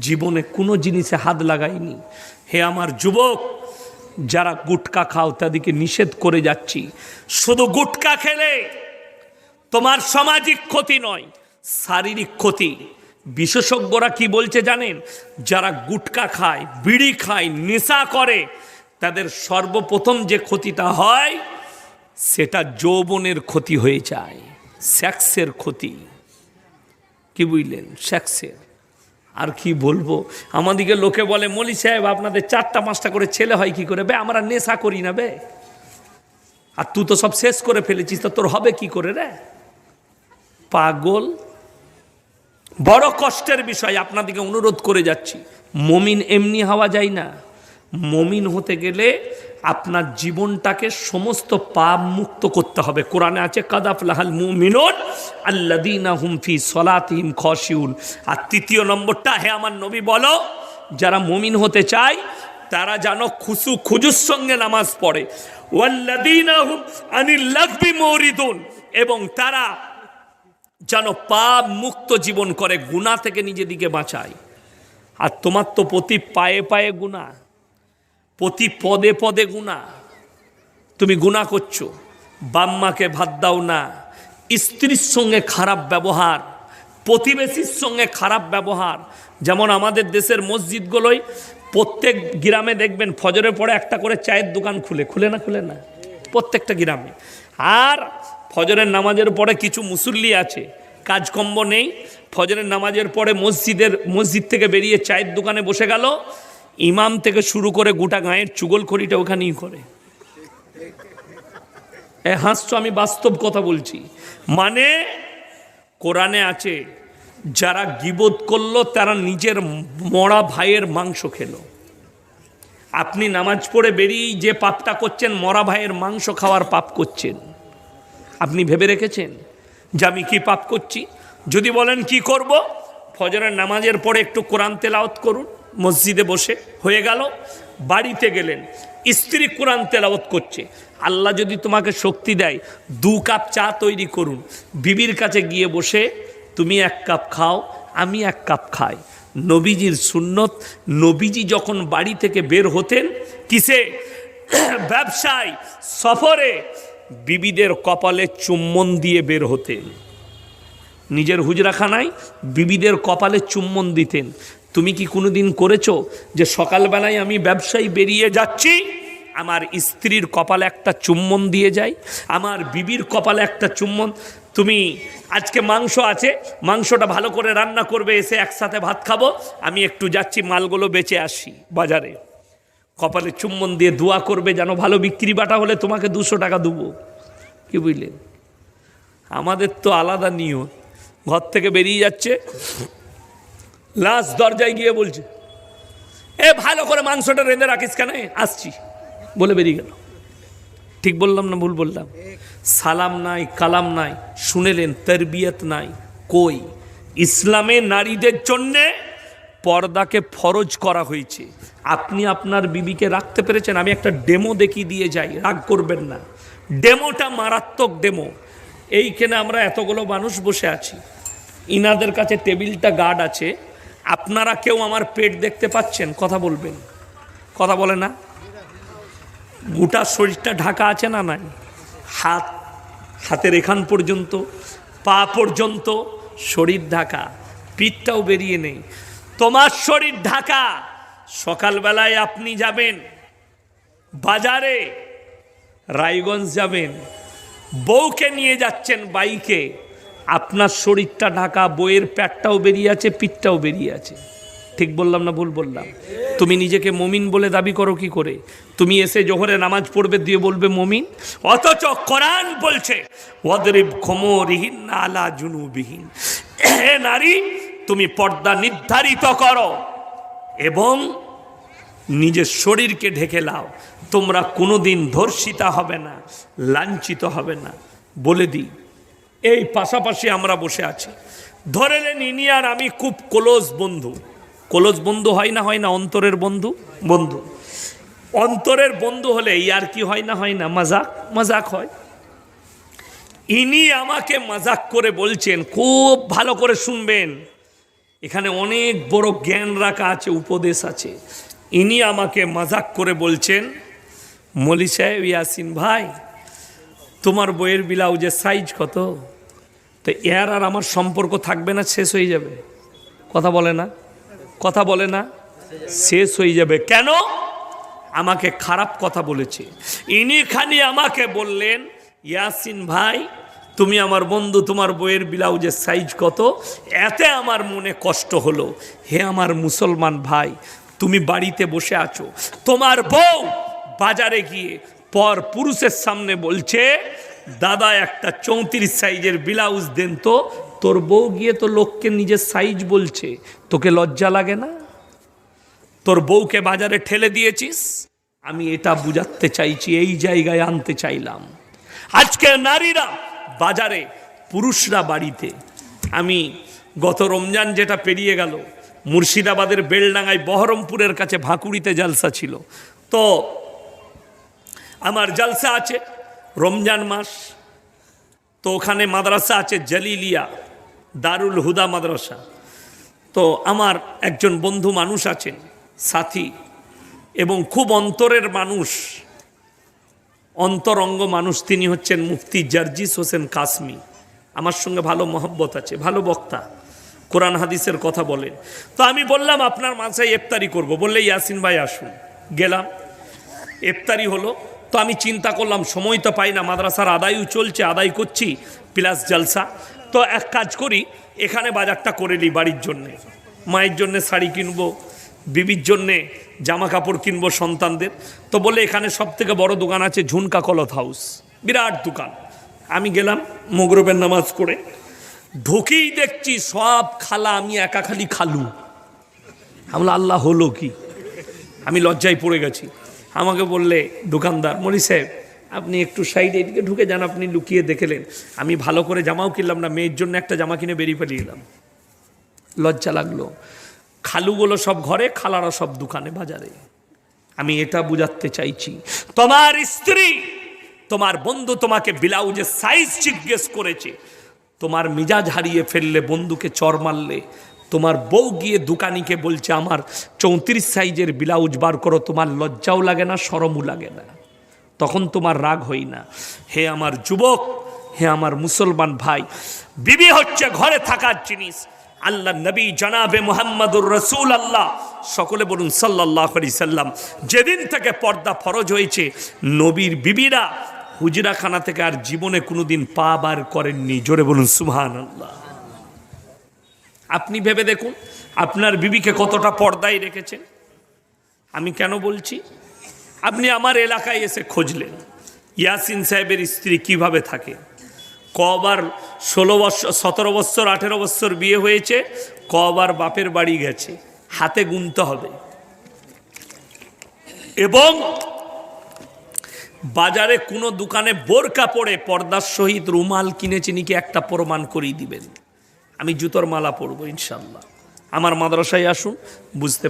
জীবনে কোনো জিনিসে হাত লাগাইনি। হে আমার যুবক, যারা গুটকা খাও তাদেরকে নিষেধ করে যাচ্ছি। শুধু গুটকা খেলে তোমার সামাজিক ক্ষতি নয়, শারীরিক ক্ষতি। বিশেষজ্ঞরা কি বলছে জানেন? যারা গুটকা খায়, বিড়ি খায়, নেশা করে, তাদের সর্বপ্রথম যে ক্ষতিটা হয় সেটা যৌবনের ক্ষতি হয়ে যায়, সেক্সের ক্ষতি। কি বুঝলেন? সেক্সের। আর কি বলবো, আমাদিকে লোকে বলে মলি সাহেব আপনাদের 4টা-5টা করে ছেলে হয় কি করে? বে আমরা নেশা করি না বে। আর তুই তো সব শেষ করে ফেলেছিস, তো তোর হবে কি করে রে? পাগল। বড় কষ্টের বিষয়। আপনাদিকে অনুরোধ করে যাচ্ছি, মমিন এমনি হওয়া যায় না। মমিন হতে গেলে আপনার জীবনটাকে সমস্ত পাপ মুক্ত করতে হবে। কোরআনে আছে কাদ আফলাহাল মুমিনুন আল্লাযীনা হুম ফি সলাতিহিম খাশিউন। আর ৩য় নম্বরটা, হে আমার নবী বলো, যারা মুমিন হতে চায় তারা যেন খুশু খুজুর সঙ্গে নামাজ পড়ে। ওয়াল্লাযীনা হুম আনিল লাগবি মুরিদুন, এবং তারা যেন পাপ মুক্ত জীবন করে, গুনাহ থেকে নিজেদিকে বাঁচায়। আর তোমার তো প্রতি পায়ে পায়ে গুনাহ, প্রতি পদে পদে গুনাহ। তুমি গুনাহ করছো, বাম্মাকে ভাত দাও না, স্ত্রীর সঙ্গে খারাপ ব্যবহার, প্রতিবেশীর সঙ্গে খারাপ ব্যবহার। যেমন আমাদের দেশের মসজিদগুলোই প্রত্যেক গ্রামে দেখবেন ফজরের পরে একটা করে চায়ের দোকান খুলে না প্রত্যেকটা গ্রামে। আর ফজরের নামাজের পরে কিছু মুসল্লি আছে, কাজকর্ম নেই, ফজরের নামাজের পরে মসজিদ থেকে বেরিয়ে চায়ের দোকানে বসে গেল, ইমাম থেকে শুরু করে গোটা গাঁয়ের চুগলখড়িটা ওখানেই করে। হাসছো, আমি বাস্তব কথা বলছি। মানে কোরআনে আছে, যারা গীবত করলো তারা নিজের মরা ভাইয়ের মাংস খেলো। আপনি নামাজ পড়ে বেরিয়েই যে পাপটা করছেন, মরা ভাইয়ের মাংস খাওয়ার পাপ করছেন। আপনি ভেবে রেখেছেন যে আমি কি পাপ করছি? যদি বলেন কি করব, ফজরের নামাজের পরে একটু কোরআন তেলাওয়াত করুন মসজিদে বসে, হয়ে গেল। বাড়িতে গেলেন, স্ত্রী কোরআন তেলাওয়াত করছে, আল্লাহ যদি তোমাকে শক্তি দেয় 2 কাপ চা তৈরি করুন, বিবির কাছে গিয়ে বসে তুমি 1 কাপ খাও, আমি 1 কাপ খাই। নবীজির সুন্নত, নবীজি যখন বাড়ি থেকে বের হতেন কিসে? ব্যবসায়, সফরে, বিবিদের কপালে চুম্বন দিয়ে বের হতেন। নিজের হুজরাখানায় বিবিদের কপালে চুম্বন দিতেন। তুমি কি কোনোদিন করেছো যে সকালবেলায় আমি ব্যবসায়ী বেরিয়ে যাচ্ছি, আমার স্ত্রীর কপালে একটা চুম্বন দিয়ে যাই, আমার বিবির কপালে একটা চুম্বন? তুমি আজকে মাংস আছে, মাংসটা ভালো করে রান্না করবে, এসে একসাথে ভাত খাবো, আমি একটু যাচ্ছি মালগুলো বেচে আসি বাজারে, কপালে চুম্বন দিয়ে দোয়া করবে যেন ভালো বিক্রি বাটা হলে তোমাকে 200 টাকা দেবো। কি বুঝলেন? আমাদের তো আলাদা নিয়ম। ঘর থেকে বেরিয়ে যাচ্ছে, লাস্ট দরজায় গিয়ে বলছে, এ ভালো করে মাংসটা রেঁধে রাখিস কেন, আসছি বলে বেরিয়ে গেল। ঠিক বললাম না ভুল বললাম? সালাম নাই, কালাম নাই, শুনেলেন, তরবিয়ত নাই। কই? ইসলামে নারীদের জন্যে পর্দাকে ফরজ করা হয়েছে। আপনি আপনার বিবিকে রাখতে পেরেছেন? আমি একটা ডেমো দেখিয়ে দিয়ে যাই, রাগ করবেন না। ডেমোটা মারাত্মক ডেমো। এইখানে আমরা এতগুলো মানুষ বসে আছি, ইনাদের কাছে টেবিলটা গার্ড আছে, আপনারা কেউ আমার পেট দেখতে পাচ্ছেন? কথা বলবেন, কথা বলে না? গোটা শরীরটা ঢাকা আছে না নাই? হাতের এখান পর্যন্ত, পা পর্যন্ত শরীর ঢাকা, পিঠটাও বেরিয়ে নেই। তোমার শরীর ঢাকা। সকালবেলায় আপনি যাবেন বাজারে, রায়গঞ্জ যাবেন, বউকে নিয়ে যাচ্ছেন বাইকে, আপনার শরীরটা ঢাকা, বইয়ের পেটটাও বেরিয়ে আছে, পিঠটাও বেরিয়ে আছে। ঠিক বললাম না ভুল বললাম? তুমি নিজেকে মমিন বলে দাবি করো কি করে? তুমি এসে জোহরে নামাজ পড়বে দিয়ে বলবে মমিন, অথচ কোরআন বলছে ওয়াদরিব খুমুরিহিন্না আলা জুনুবিহিন। হে নারী, তুমি পর্দা নির্ধারিত করো এবং নিজের শরীরকে ঢেকে লাও, তোমরা কোনোদিন ধর্ষিতা হবে না, লাঞ্ছিত হবে না। বলে দিই, এই পাশাপাশি আমরা বসে আছি, ধরে নেন ইনি আর আমি খুব ক্লোজ বন্ধু। ক্লোজ বন্ধু হয় না অন্তরের বন্ধু? বন্ধু, অন্তরের বন্ধু হলে ইয়ার কি হয় না মজাক হয়। ইনি আমাকে মজাক করে বলছেন, খুব ভালো করে শুনবেন, এখানে অনেক বড় জ্ঞান রাখা আছে, উপদেশ আছে। ইনি আমাকে মজাক করে বলছেন, মৌলী সাহেব, ইয়াসিন ভাই, তোমার বইয়ের ব্লাউজের সাইজ কত? তো এর আর আমার সম্পর্ক থাকবে না, শেষ হয়ে যাবে। কথা বলে না, কথা বলে না, শেষ হয়ে যাবে। কেন? আমাকে খারাপ কথা বলেছে। ইনি খালি আমাকে বললেন, ইয়াসিন ভাই, তুমি আমার বন্ধু, তোমার বইয়ের ব্লাউজের সাইজ কত? এতে আমার মনে কষ্ট হলো। হে আমার মুসলমান ভাই, তুমি বাড়িতে বসে আছো, তোমার বউ বাজারে গিয়ে পর পুরুষের সামনে বলছে, দাদা একটা 34 সাইজের ব্লাউজ দেন তো। তোর বউ গিয়ে তো লোককে নিজের সাইজ বলছে, তোকে লজ্জা লাগে না? তোর বউকে বাজারে ঠেলে দিয়েছিস। আমি এটা বুঝাতে চাইছি, এই জায়গায় আনতে চাইলাম। আজকে নারীরা বাজারে, পুরুষরা বাড়িতে। আমি গত রমজান যেটা পেরিয়ে গেল, মুর্শিদাবাদের বেলডাঙ্গায় বহরমপুরের কাছে ভাকুড়িতে জালসা ছিল। তো আমার জালসা আছে রমজান মাস, তো ওখানে মাদ্রাসা আছে জালিলিয়া দারুল হুদা মাদ্রাসা। তো আমার একজন বন্ধু মানুষ আছেন, সাথী, এবং খুব অন্তরের মানুষ, অন্তরঙ্গ মানুষ। তিনি হচ্ছেন মুফতি জার্জিস হোসেন কাসমি। আমার সঙ্গে ভালো মহব্বত আছে, ভালো বক্তা, কোরআন হাদিসের কথা বলেন। তো আমি বললাম আপনার মাঝে ইফতারি করব। বললে ইয়াসিন ভাই আসুন। গেলাম, ইফতারি হলো। তো আমি চিন্তা করলাম সময় তো পাই না, মাদ্রাসার আদায়ও চলছে, আদায় করছি প্লাস জলসা। তো এক কাজ করি, এখানে বাজারটা করে নিই বাড়ির জন্যে। মায়ের জন্যে শাড়ি কিনবো, বিবির জন্যে জামা কাপড় কিনবো, সন্তানদের। তো বলে এখানে সব থেকে বড় দোকান আছে ঝুনকা ক্লথ হাউস, বিরাট দোকান। আমি গেলাম মাগরিবের নামাজ করে, ঢুকেই দেখছি সব খালা, আমি একা খালি খালু। আমরা আল্লাহ হলো কি, আমি লজ্জায় পড়ে গেছি। আমাকে বললে দোকানদার, মৌলী সাহেব আপনি একটু সাইডে এদিকে ঢুকে যান, আপনি লুকিয়ে দেখলেন। আমি ভালো করে জামাও কিনলাম না, মেয়ের জন্য একটা জামা কিনে বেরিয়ে ফেলিয়ে এলাম। লজ্জা লাগলো। খালুগুলো সব ঘরে, খালারা সব দোকানে বাজারে। আমি এটা বুঝাতে চাইছি, তোমার স্ত্রী, তোমার বন্ধু তোমাকে ব্লাউজের সাইজ জিজ্ঞেস করেছে, তোমার মিজাজ হারিয়ে ফেললে, বন্ধুকে চর মারলে, তোমার বউ গিয়ে দোকানিকে বলছে আমার 34 সাইজের ব্লাউজ বার করো, তোমার লজ্জাও লাগে না, শরমও লাগে না? তখন তোমার রাগ হই না? হে আমার যুবক, হে আমার মুসলমান ভাই, বিবি হচ্ছে ঘরে থাকার জিনিস। আল্লাহ নবী জনাবে মুহাম্মদুর রাসূল আল্লাহ, সকলে বলুন সাল্লাল্লাহু আলাইহি সাল্লাম, যেদিন থেকে পর্দা ফরজ হয়েছে, নবীর বিবিরা হুজরাখানা থেকে আর জীবনে কোনোদিন পা বার করেননি। জোরে বলুন সুবহানাল্লাহ। আপনি ভেবে দেখুন আপনার বিবিকে কতটা পর্দায় রেখেছেন। আমি কেন বলছি, আপনি আমার এলাকায় এসে খুঁজলেন ইয়াসিন সাহেবের স্ত্রী কিভাবে থাকে, কবার 16 বছর, 17 বছর, 18 বছর বিয়ে হয়েছে, কবার বাপের বাড়ি গেছে, হাতে গুনতে হবে। এবং বাজারে কোনো দোকানে বোরকা পরে পর্দার সহিত রুমাল কিনেছে নাকি একটা প্রমাণ করেই দিবেন। আমি জুতোর মালা পরবো ইনশাল্লাহ। আমার মাদ্রাসায় আসুন, বুঝতে